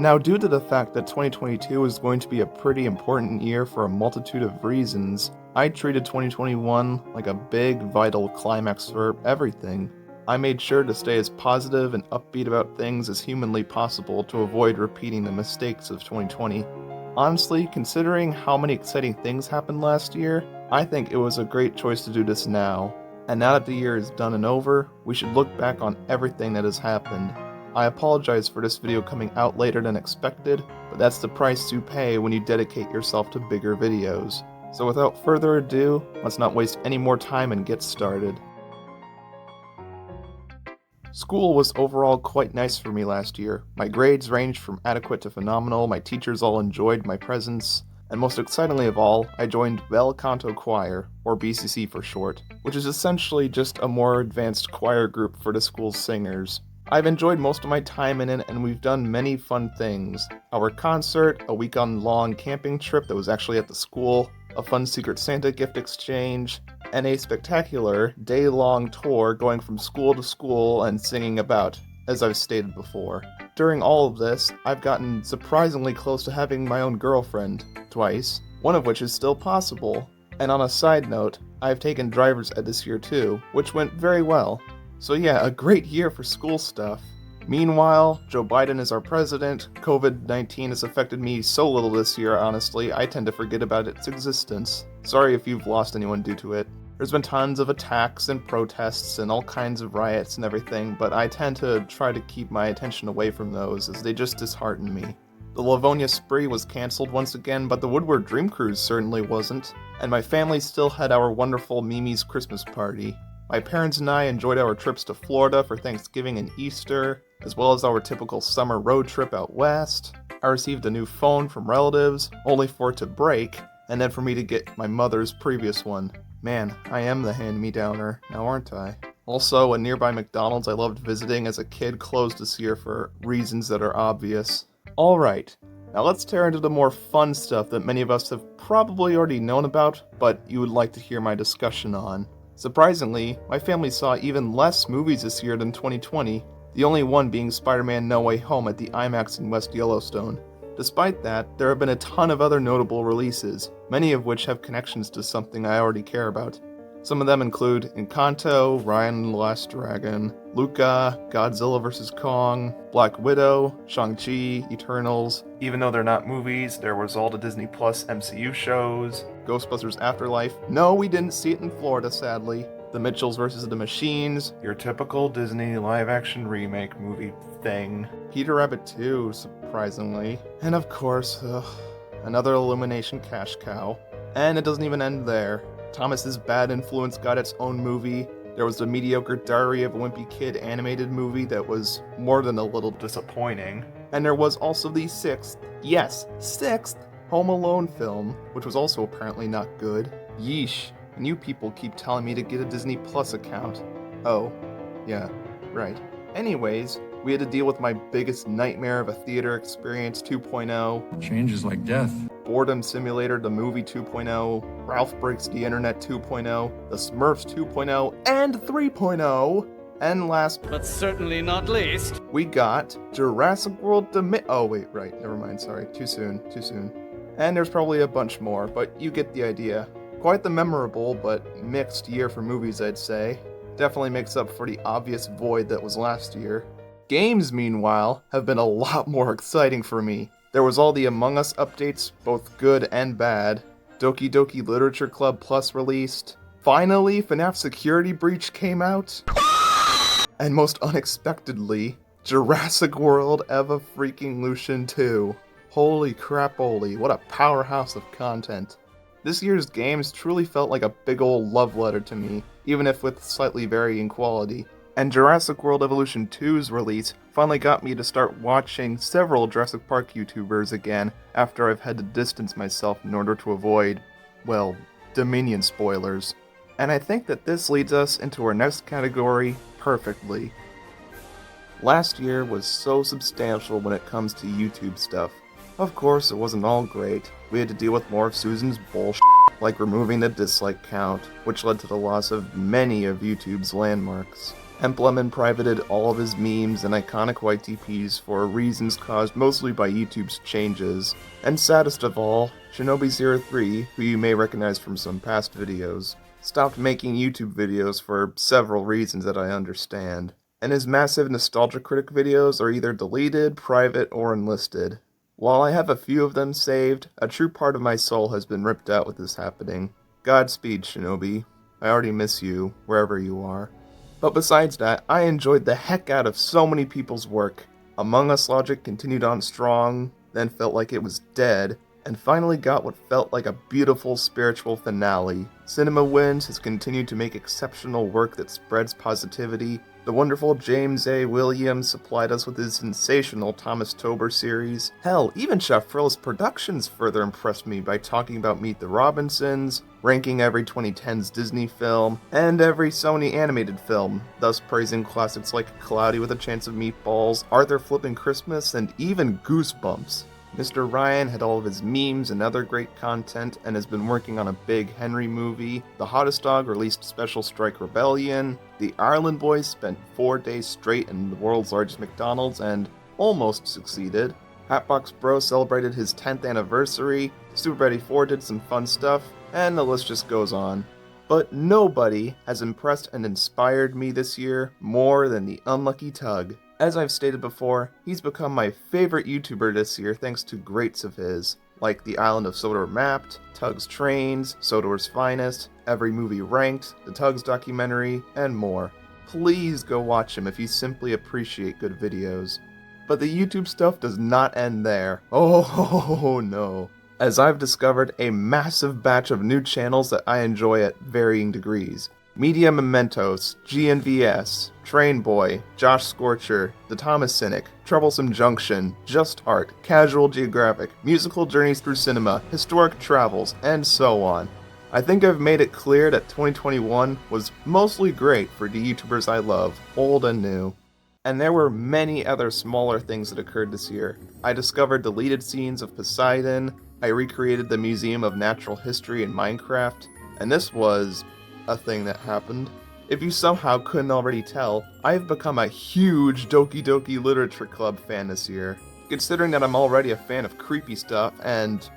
Now, due to the fact that 2022 is going to be a pretty important year for a multitude of reasons, I treated 2021 like a big, vital climax for everything. I made sure to stay as positive and upbeat about things as humanly possible to avoid repeating the mistakes of 2020. Honestly, considering how many exciting things happened last year, I think it was a great choice to do this now. And now that the year is done and over, we should look back on everything that has happened. I apologize for this video coming out later than expected, but that's the price to pay when you dedicate yourself to bigger videos. So without further ado, let's not waste any more time and get started. School was overall quite nice for me last year. My grades ranged from adequate to phenomenal, my teachers all enjoyed my presence, and most excitingly of all, I joined Bel Canto Choir, or BCC for short, which is essentially just a more advanced choir group for the school's singers. I've enjoyed most of my time in it, and we've done many fun things. Our concert, a week-long camping trip that was actually at the school, a fun Secret Santa gift exchange, and a spectacular day-long tour going from school to school and singing about, as I've stated before. During all of this, I've gotten surprisingly close to having my own girlfriend, twice, one of which is still possible. And on a side note, I've taken driver's ed this year too, which went very well. So yeah, a great year for school stuff. Meanwhile, Joe Biden is our president. COVID-19 has affected me so little this year, honestly, I tend to forget about its existence. Sorry if you've lost anyone due to it. There's been tons of attacks and protests and all kinds of riots and everything, but I tend to try to keep my attention away from those as they just dishearten me. The Livonia Spree was cancelled once again, but the Woodward Dream Cruise certainly wasn't, and my family still had our wonderful Mimi's Christmas party. My parents and I enjoyed our trips to Florida for Thanksgiving and Easter, as well as our typical summer road trip out west. I received a new phone from relatives, only for it to break, and then for me to get my mother's previous one. Man, I am the hand-me-downer, now aren't I? Also, a nearby McDonald's I loved visiting as a kid closed this year for reasons that are obvious. Alright, now let's tear into the more fun stuff that many of us have probably already known about, but you would like to hear my discussion on. Surprisingly, my family saw even less movies this year than 2020, the only one being Spider-Man No Way Home at the IMAX in West Yellowstone. Despite that, there have been a ton of other notable releases, many of which have connections to something I already care about. Some of them include Encanto, Raya and the Last Dragon, Luca, Godzilla vs. Kong, Black Widow, Shang-Chi, Eternals. Even though they're not movies, there was all the Disney Plus MCU shows, Ghostbusters Afterlife. No, we didn't see it in Florida, sadly. The Mitchells vs. the Machines, your typical Disney live-action remake movie thing. Peter Rabbit 2, surprisingly. And of course, another Illumination cash cow. And it doesn't even end there. Thomas's Bad Influence got its own movie. There was the mediocre Diary of a Wimpy Kid animated movie that was more than a little disappointing. And there was also the sixth Home Alone film, which was also apparently not good. Yeesh. And you people keep telling me to get a Disney Plus account. Oh, yeah, right. Anyways, we had to deal with my biggest nightmare of a theater experience 2.0. Change is like death. Boredom Simulator the Movie 2.0, Ralph Breaks the Internet 2.0, The Smurfs 2.0, and 3.0. And last, but certainly not least, we got Jurassic World Oh wait, right, never mind, sorry, too soon. And there's probably a bunch more, but you get the idea. Quite the memorable, but mixed year for movies, I'd say. Definitely makes up for the obvious void that was last year. Games, meanwhile, have been a lot more exciting for me. There was all the Among Us updates, both good and bad. Doki Doki Literature Club Plus released. Finally, FNAF Security Breach came out. And most unexpectedly, Jurassic World Eva freaking Lucian 2. Holy crap-oly, what a powerhouse of content. This year's games truly felt like a big ol' love letter to me, even if with slightly varying quality. And Jurassic World Evolution 2's release finally got me to start watching several Jurassic Park YouTubers again after I've had to distance myself in order to avoid, well, Dominion spoilers. And I think that this leads us into our next category perfectly. Last year was so substantial when it comes to YouTube stuff. Of course, it wasn't all great. We had to deal with more of Susan's bullshit, like removing the dislike count, which led to the loss of many of YouTube's landmarks. Hemplemon privated all of his memes and iconic YTPs for reasons caused mostly by YouTube's changes. And saddest of all, Shinobi03, who you may recognize from some past videos, stopped making YouTube videos for several reasons that I understand. And his massive Nostalgia Critic videos are either deleted, private, or unlisted. While I have a few of them saved, a true part of my soul has been ripped out with this happening. Godspeed, Shinobi. I already miss you, wherever you are. But besides that, I enjoyed the heck out of so many people's work. Among Us Logic continued on strong, then felt like it was dead, and finally got what felt like a beautiful spiritual finale. Cinema Wins has continued to make exceptional work that spreads positivity. The wonderful James A. Williams supplied us with his sensational Thomas Tober series. Hell, even Chef Frill's Productions further impressed me by talking about Meet the Robinsons, ranking every 2010s Disney film, and every Sony animated film, thus praising classics like Cloudy with a Chance of Meatballs, Arthur Flippin' Christmas, and even Goosebumps. Mr. Ryan had all of his memes and other great content and has been working on a big Henry movie. The Hottest Dog released Special Strike Rebellion. The Ireland Boys spent 4 days straight in the world's largest McDonald's and almost succeeded. Hatbox Bro celebrated his 10th anniversary. Super Betty 4 did some fun stuff, and the list just goes on. But nobody has impressed and inspired me this year more than the Unlucky Tug. As I've stated before, he's become my favorite YouTuber this year thanks to greats of his, like The Island of Sodor Mapped, Tug's Trains, Sodor's Finest, Every Movie Ranked, the Tug's documentary, and more. Please go watch him if you simply appreciate good videos. But the YouTube stuff does not end there. Oh no. As I've discovered a massive batch of new channels that I enjoy at varying degrees. Media Mementos, GNVS, Train Boy, Josh Scorcher, The Thomas Cynic, Troublesome Junction, Just Art, Casual Geographic, Musical Journeys Through Cinema, Historic Travels, and so on. I think I've made it clear that 2021 was mostly great for the YouTubers I love, old and new. And there were many other smaller things that occurred this year. I discovered deleted scenes of Poseidon, I recreated the Museum of Natural History in Minecraft, and this was a thing that happened. If you somehow couldn't already tell, I've become a huge Doki Doki Literature Club fan this year. Considering that I'm already a fan of creepy stuff and,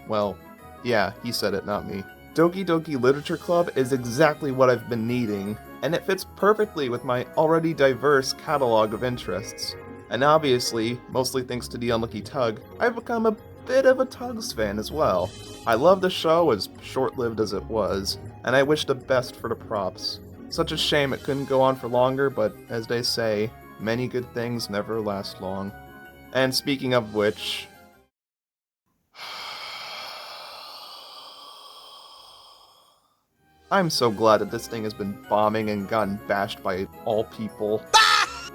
well, yeah, he said it, not me. Doki Doki Literature Club is exactly what I've been needing, and it fits perfectly with my already diverse catalog of interests. And obviously, mostly thanks to the Unlucky Tug, I've become a bit of a Tugs fan as well. I love the show, as short-lived as it was, and I wish the best for the props. Such a shame it couldn't go on for longer, but as they say, many good things never last long. And speaking of which... I'm so glad that this thing has been bombing and gotten bashed by all people.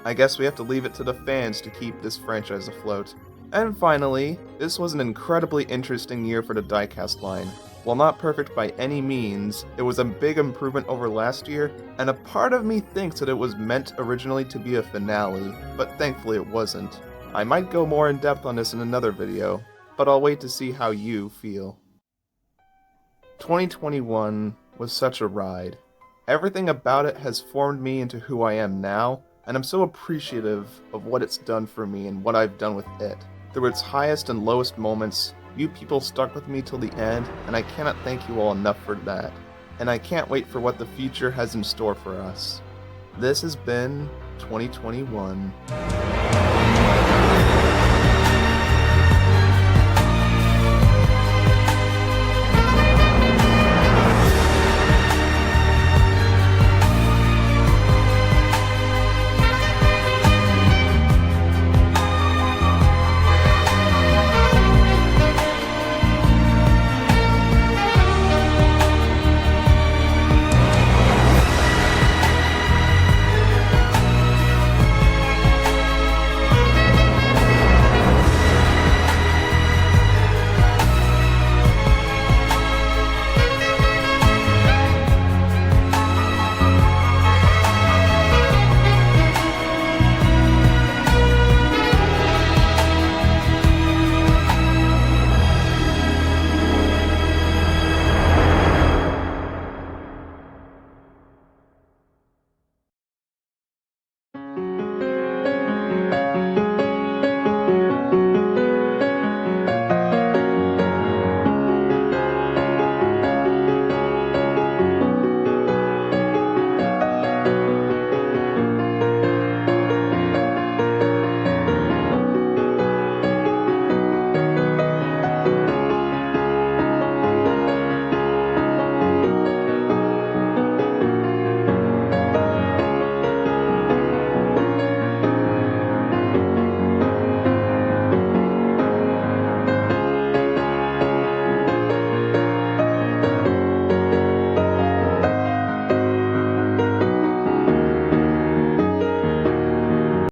I guess we have to leave it to the fans to keep this franchise afloat. And finally, this was an incredibly interesting year for the Diecast line. While not perfect by any means, it was a big improvement over last year, and a part of me thinks that it was meant originally to be a finale, but thankfully it wasn't. I might go more in depth on this in another video, but I'll wait to see how you feel. 2021 was such a ride. Everything about it has formed me into who I am now, and I'm so appreciative of what it's done for me and what I've done with it. Through its highest and lowest moments, you people stuck with me till the end, and I cannot thank you all enough for that. And I can't wait for what the future has in store for us. This has been 2021.